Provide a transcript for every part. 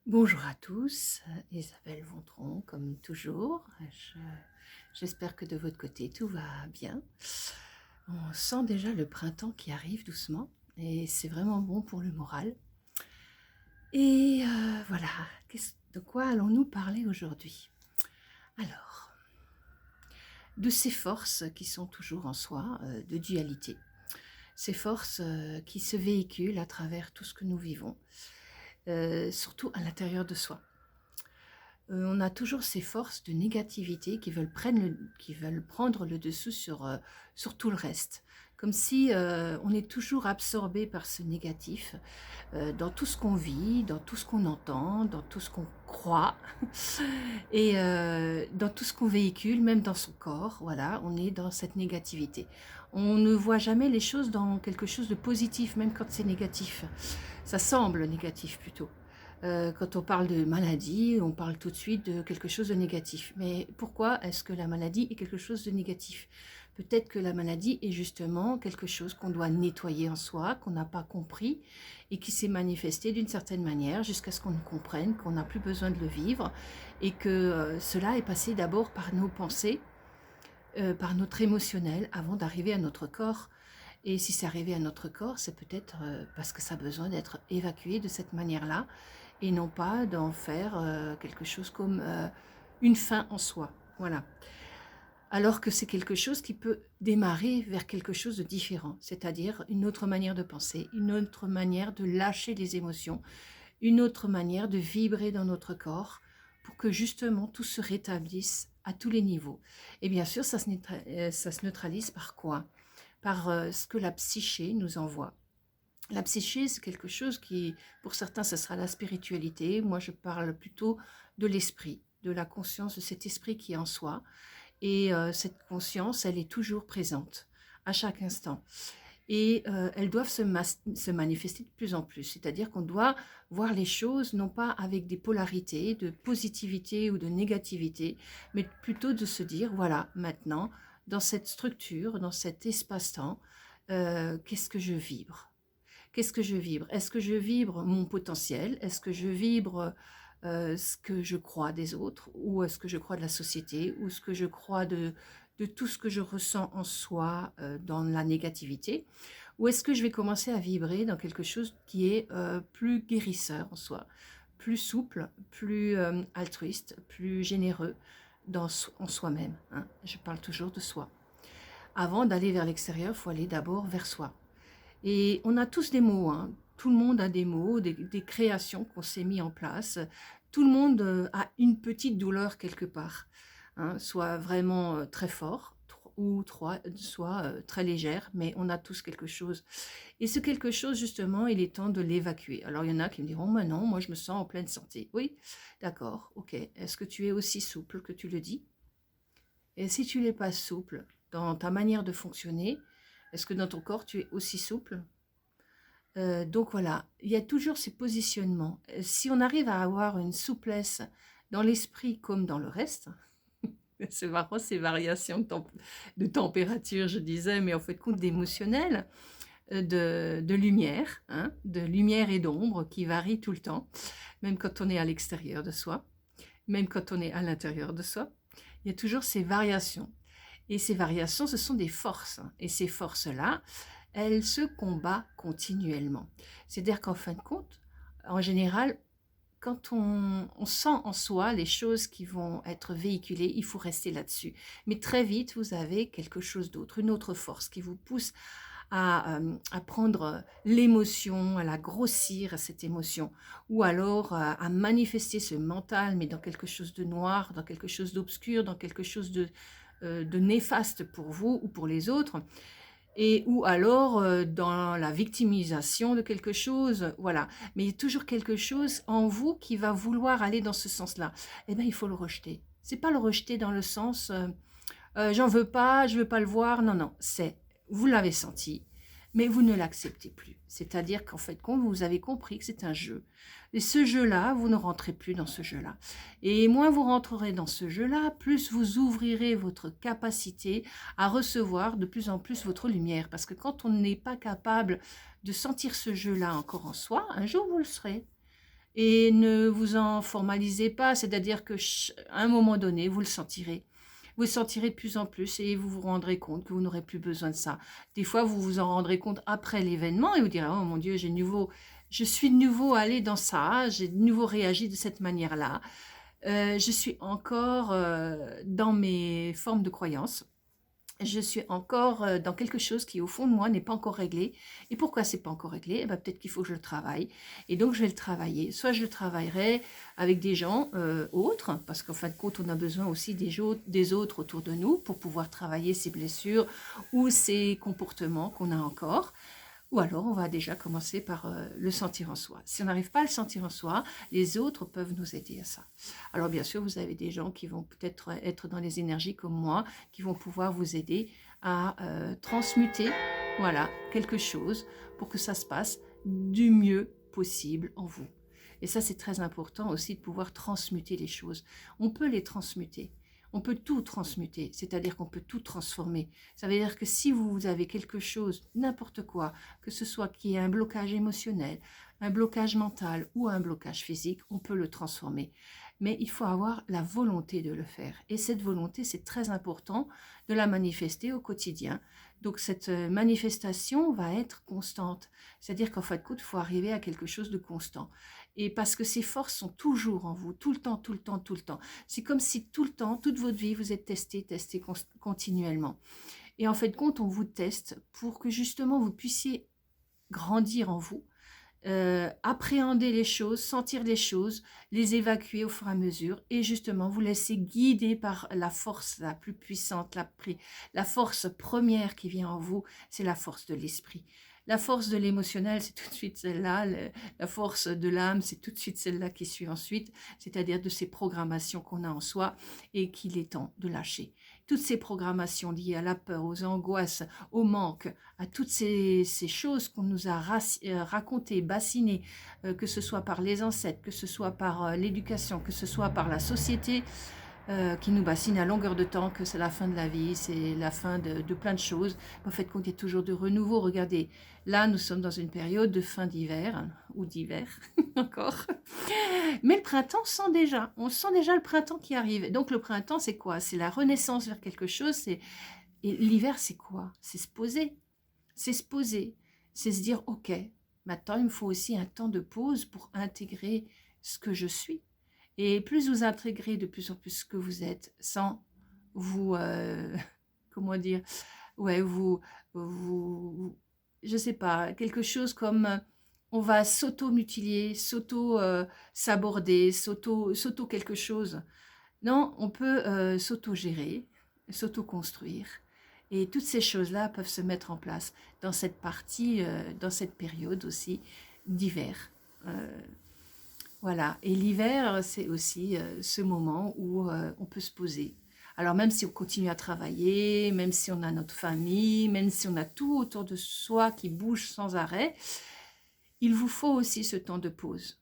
Bonjour à tous, Isabelle Vontron comme toujours. J'espère que de votre côté tout va bien. On sent déjà le printemps qui arrive doucement et c'est vraiment bon pour le moral. Et voilà, de quoi allons-nous parler aujourd'hui? Alors, de ces forces qui sont toujours en soi, de dualité. Ces forces qui se véhiculent à travers tout ce que nous vivons, surtout à l'intérieur de soi. On a toujours ces forces de négativité qui veulent prendre le dessous sur tout le reste. Comme si on est toujours absorbé par ce négatif, dans tout ce qu'on vit, dans tout ce qu'on entend, dans tout ce qu'on croit, et dans tout ce qu'on véhicule, même dans son corps. Voilà, on est dans cette négativité. On ne voit jamais les choses dans quelque chose de positif, même quand c'est négatif. Ça semble négatif plutôt. Quand on parle de maladie, on parle tout de suite de quelque chose de négatif. Mais pourquoi est-ce que la maladie est quelque chose de négatif? Peut-être que la maladie est justement quelque chose qu'on doit nettoyer en soi, qu'on n'a pas compris et qui s'est manifesté d'une certaine manière jusqu'à ce qu'on comprenne qu'on n'a plus besoin de le vivre et que cela est passé d'abord par nos pensées, par notre émotionnel avant d'arriver à notre corps. Et si c'est arrivé à notre corps, c'est peut-être parce que ça a besoin d'être évacué de cette manière-là et non pas d'en faire quelque chose comme une fin en soi. Voilà. Alors que c'est quelque chose qui peut démarrer vers quelque chose de différent, c'est-à-dire une autre manière de penser, une autre manière de lâcher les émotions, une autre manière de vibrer dans notre corps pour que justement tout se rétablisse à tous les niveaux. Et bien sûr, ça se neutralise par quoi? Par ce que la psyché nous envoie. La psyché, c'est quelque chose qui, pour certains, ce sera la spiritualité. Moi, je parle plutôt de l'esprit, de la conscience, de cet esprit qui est en soi. Et cette conscience, elle est toujours présente, à chaque instant. Et elles doivent se manifester de plus en plus. C'est-à-dire qu'on doit voir les choses non pas avec des polarités de positivité ou de négativité, mais plutôt de se dire, voilà, maintenant, dans cette structure, dans cet espace-temps, qu'est-ce que je vibre? Qu'est-ce que je vibre? Est-ce que je vibre mon potentiel? Est-ce que je vibre ce que je crois des autres? Ou est-ce que je crois de la société? Ou ce que je crois de tout ce que je ressens en soi dans la négativité? Ou est-ce que je vais commencer à vibrer dans quelque chose qui est plus guérisseur en soi, plus souple, plus altruiste, plus généreux en soi-même, hein? Je parle toujours de soi. Avant d'aller vers l'extérieur, il faut aller d'abord vers soi. Et on a tous des mots, hein. Tout le monde a des mots, des créations qu'on s'est mis en place. Tout le monde a une petite douleur quelque part, hein, soit vraiment très fort ou soit très légère, mais on a tous quelque chose. Et ce quelque chose, justement, il est temps de l'évacuer. Alors, il y en a qui me diront, mais non, moi je me sens en pleine santé. Oui, d'accord, ok. Est-ce que tu es aussi souple que tu le dis? Et si tu n'es pas souple dans ta manière de fonctionner, est-ce que dans ton corps, tu es aussi souple? Donc voilà, il y a toujours ces positionnements. Si on arrive à avoir une souplesse dans l'esprit comme dans le reste, c'est marrant ces variations de température, je disais, mais en fait compte d'émotionnel, de lumière, hein, de lumière et d'ombre qui varient tout le temps, même quand on est à l'extérieur de soi, même quand on est à l'intérieur de soi. Il y a toujours ces variations. Et ces variations, ce sont des forces, hein. Et ces forces-là, elles se combattent continuellement. C'est-à-dire qu'en fin de compte, en général, quand on sent en soi les choses qui vont être véhiculées, il faut rester là-dessus. Mais très vite, vous avez quelque chose d'autre, une autre force qui vous pousse à prendre l'émotion, à la grossir, cette émotion, ou alors à manifester ce mental, mais dans quelque chose de noir, dans quelque chose d'obscur, dans quelque chose de néfaste pour vous ou pour les autres, et ou alors dans la victimisation de quelque chose, voilà. Mais il y a toujours quelque chose en vous qui va vouloir aller dans ce sens-là. Eh bien, il faut le rejeter. C'est pas le rejeter dans le sens j'en veux pas, je veux pas le voir. Non, non, c'est vous l'avez senti, mais vous ne l'acceptez plus. C'est-à-dire qu'en fait, quand vous avez compris que c'est un jeu, et ce jeu-là, vous ne rentrez plus dans ce jeu-là. Et moins vous rentrerez dans ce jeu-là, plus vous ouvrirez votre capacité à recevoir de plus en plus votre lumière. Parce que quand on n'est pas capable de sentir ce jeu-là encore en soi, un jour vous le serez. Et ne vous en formalisez pas, c'est-à-dire que à un moment donné, vous le sentirez. Vous le sentirez de plus en plus et vous vous rendrez compte que vous n'aurez plus besoin de ça. Des fois, vous vous en rendrez compte après l'événement et vous direz, oh mon Dieu, je suis de nouveau allé dans ça, j'ai de nouveau réagi de cette manière-là. Je suis encore dans mes formes de croyances. Je suis encore dans quelque chose qui, au fond de moi, n'est pas encore réglé. Et pourquoi c'est pas encore réglé? Eh ben, peut-être qu'il faut que je le travaille. Et donc, je vais le travailler. Soit je le travaillerai avec des gens autres, parce qu'en fin de compte, on a besoin aussi des autres autour de nous pour pouvoir travailler ces blessures ou ces comportements qu'on a encore. Ou alors, on va déjà commencer par le sentir en soi. Si on n'arrive pas à le sentir en soi, les autres peuvent nous aider à ça. Alors, bien sûr, vous avez des gens qui vont peut-être être dans les énergies comme moi, qui vont pouvoir vous aider à transmuter, voilà, quelque chose pour que ça se passe du mieux possible en vous. Et ça, c'est très important aussi de pouvoir transmuter les choses. On peut les transmuter. On peut tout transmuter, c'est-à-dire qu'on peut tout transformer. Ça veut dire que si vous avez quelque chose, n'importe quoi, que ce soit qui est un blocage émotionnel, un blocage mental ou un blocage physique, on peut le transformer. Mais il faut avoir la volonté de le faire. Et cette volonté, c'est très important de la manifester au quotidien. Donc cette manifestation va être constante. C'est-à-dire qu'en fin de compte, il faut arriver à quelque chose de constant. Et parce que ces forces sont toujours en vous, tout le temps, tout le temps, tout le temps. C'est comme si tout le temps, toute votre vie, vous êtes testé continuellement. Et en fait de compte, on vous teste pour que justement vous puissiez grandir en vous, appréhender les choses, sentir les choses, les évacuer au fur et à mesure et justement vous laisser guider par la force la plus puissante, la force première qui vient en vous, c'est la force de l'esprit. La force de l'émotionnel, c'est tout de suite celle-là. La force de l'âme, c'est tout de suite celle-là qui suit ensuite, c'est-à-dire de ces programmations qu'on a en soi et qu'il est temps de lâcher. Toutes ces programmations liées à la peur, aux angoisses, au manque, à toutes ces choses qu'on nous a racontées, bassinées, que ce soit par les ancêtres, que ce soit par l'éducation, que ce soit par la société, qui nous bassine à longueur de temps, que c'est la fin de la vie, c'est la fin de plein de choses. En fait, qu'on est toujours de renouveau. Regardez, là, nous sommes dans une période de fin d'hiver, hein, ou d'hiver encore. Mais le printemps on sent déjà le printemps qui arrive. Donc le printemps, c'est quoi? C'est la renaissance vers quelque chose. Et l'hiver, c'est quoi? C'est se poser. C'est se poser. C'est se dire, ok, maintenant, il me faut aussi un temps de pause pour intégrer ce que je suis. Et plus vous intégrez de plus en plus ce que vous êtes, sans vous, comment dire, ouais, je sais pas, quelque chose comme on va s'auto-mutiler, s'aborder, s'auto quelque chose. Non, on peut s'auto-gérer, s'auto-construire. Et toutes ces choses-là peuvent se mettre en place dans cette partie, dans cette période aussi d'hiver. Voilà, et l'hiver, c'est aussi ce moment où on peut se poser. Alors même si on continue à travailler, même si on a notre famille, même si on a tout autour de soi qui bouge sans arrêt, il vous faut aussi ce temps de pause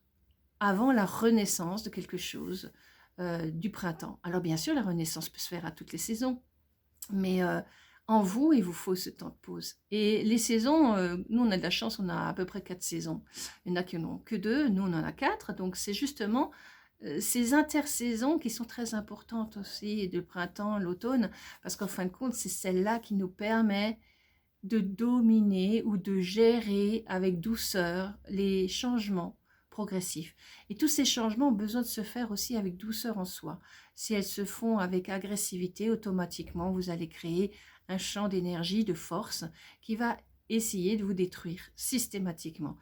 avant la renaissance de quelque chose du printemps. Alors bien sûr, la renaissance peut se faire à toutes les saisons, mais en vous, il vous faut ce temps de pause. Et les saisons, nous, on a de la chance, on a à peu près 4 saisons. Il y en a qui n'en ont que 2, nous, on en a 4. Donc, c'est justement ces intersaisons qui sont très importantes aussi, le printemps, l'automne, parce qu'en fin de compte, c'est celle-là qui nous permet de dominer ou de gérer avec douceur les changements progressifs. Et tous ces changements ont besoin de se faire aussi avec douceur en soi. Si elles se font avec agressivité, automatiquement, vous allez créer un champ d'énergie, de force, qui va essayer de vous détruire systématiquement.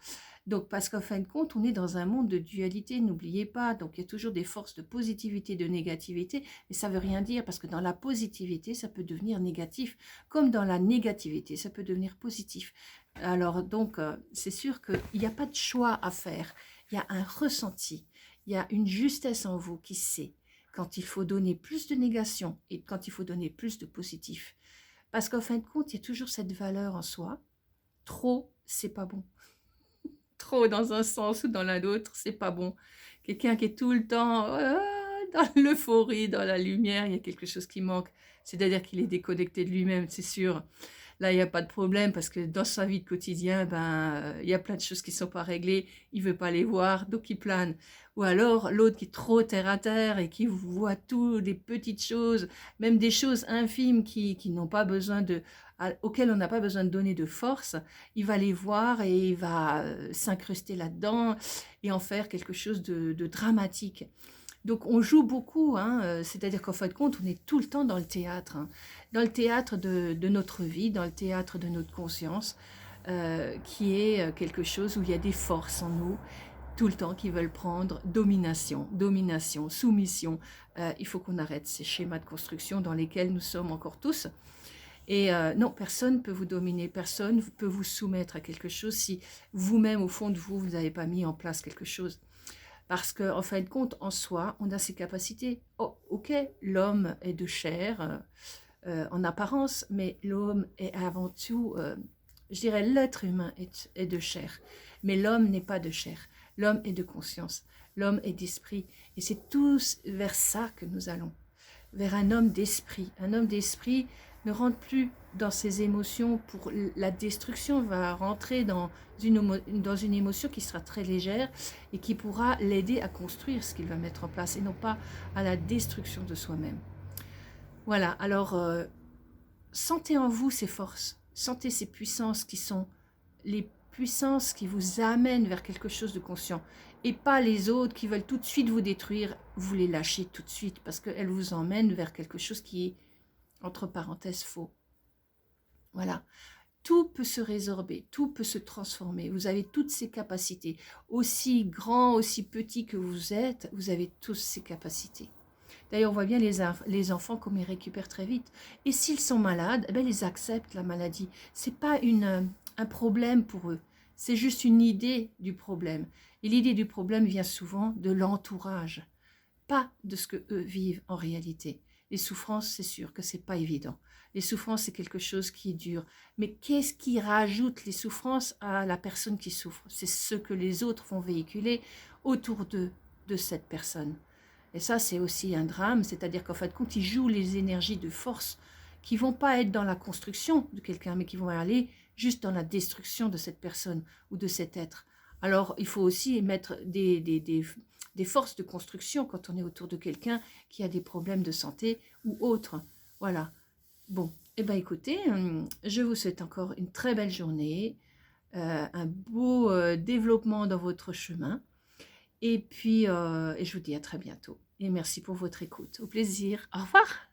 Donc, parce qu'en fin de compte, on est dans un monde de dualité, n'oubliez pas. Donc, il y a toujours des forces de positivité, de négativité, mais ça ne veut rien dire, parce que dans la positivité, ça peut devenir négatif, comme dans la négativité, ça peut devenir positif. Alors, donc, c'est sûr qu'il n'y a pas de choix à faire. Il y a un ressenti, il y a une justesse en vous qui sait quand il faut donner plus de négation et quand il faut donner plus de positif. Parce qu'en fin de compte, il y a toujours cette valeur en soi. Trop, c'est pas bon. Trop dans un sens ou dans l'autre, c'est pas bon. Quelqu'un qui est tout le temps dans l'euphorie, dans la lumière, il y a quelque chose qui manque. C'est-à-dire qu'il est déconnecté de lui-même, c'est sûr. Là, il n'y a pas de problème parce que dans sa vie de quotidien, il y a plein de choses qui ne sont pas réglées, il ne veut pas les voir, donc il plane. Ou alors l'autre qui est trop terre à terre et qui voit tout, des petites choses, même des choses infimes qui n'ont pas besoin auxquelles on n'a pas besoin de donner de force, il va les voir et il va s'incruster là-dedans et en faire quelque chose de dramatique. Donc on joue beaucoup, hein, c'est-à-dire qu'en fin de compte, on est tout le temps dans le théâtre, hein, dans le théâtre de notre vie, dans le théâtre de notre conscience, qui est quelque chose où il y a des forces en nous, tout le temps qui veulent prendre domination, soumission. Il faut qu'on arrête ces schémas de construction dans lesquels nous sommes encore tous. Et non, personne ne peut vous dominer, personne ne peut vous soumettre à quelque chose si vous-même, au fond de vous, vous n'avez pas mis en place quelque chose. Parce qu'en fin de compte, en soi, on a ses capacités. Oh, ok, l'homme est de chair en apparence, mais l'homme est avant tout, je dirais, l'être humain est de chair. Mais l'homme n'est pas de chair. L'homme est de conscience. L'homme est d'esprit. Et c'est tous vers ça que nous allons. Vers un homme d'esprit. Un homme d'esprit ne rentre plus dans ses émotions pour la destruction, va rentrer dans une émotion qui sera très légère et qui pourra l'aider à construire ce qu'il va mettre en place et non pas à la destruction de soi-même. Voilà, alors sentez en vous ces forces, sentez ces puissances qui sont les puissances qui vous amènent vers quelque chose de conscient et pas les autres qui veulent tout de suite vous détruire, vous les lâchez tout de suite parce qu'elles vous emmènent vers quelque chose qui est entre parenthèses faux. Voilà, tout peut se résorber, tout peut se transformer, vous avez toutes ces capacités, aussi grand, aussi petit que vous êtes, vous avez tous ces capacités. D'ailleurs, on voit bien les enfants comme ils récupèrent très vite. Et s'ils sont malades, eh bien, ils acceptent la maladie. Ce n'est pas un problème pour eux, c'est juste une idée du problème. Et l'idée du problème vient souvent de l'entourage, pas de ce que eux vivent en réalité. Les souffrances, c'est sûr que c'est pas évident. Les souffrances, c'est quelque chose qui est dur. Mais qu'est-ce qui rajoute les souffrances à la personne qui souffre? C'est ce que les autres vont véhiculer autour d'eux, de cette personne. Et ça, c'est aussi un drame, c'est-à-dire qu'en fin de compte, ils jouent les énergies de force qui vont pas être dans la construction de quelqu'un, mais qui vont aller juste dans la destruction de cette personne ou de cet être. Alors, il faut aussi mettre des forces de construction quand on est autour de quelqu'un qui a des problèmes de santé ou autre. Voilà. Bon, eh bien écoutez, je vous souhaite encore une très belle journée, un beau développement dans votre chemin. Et puis, je vous dis à très bientôt. Et merci pour votre écoute. Au plaisir. Au revoir.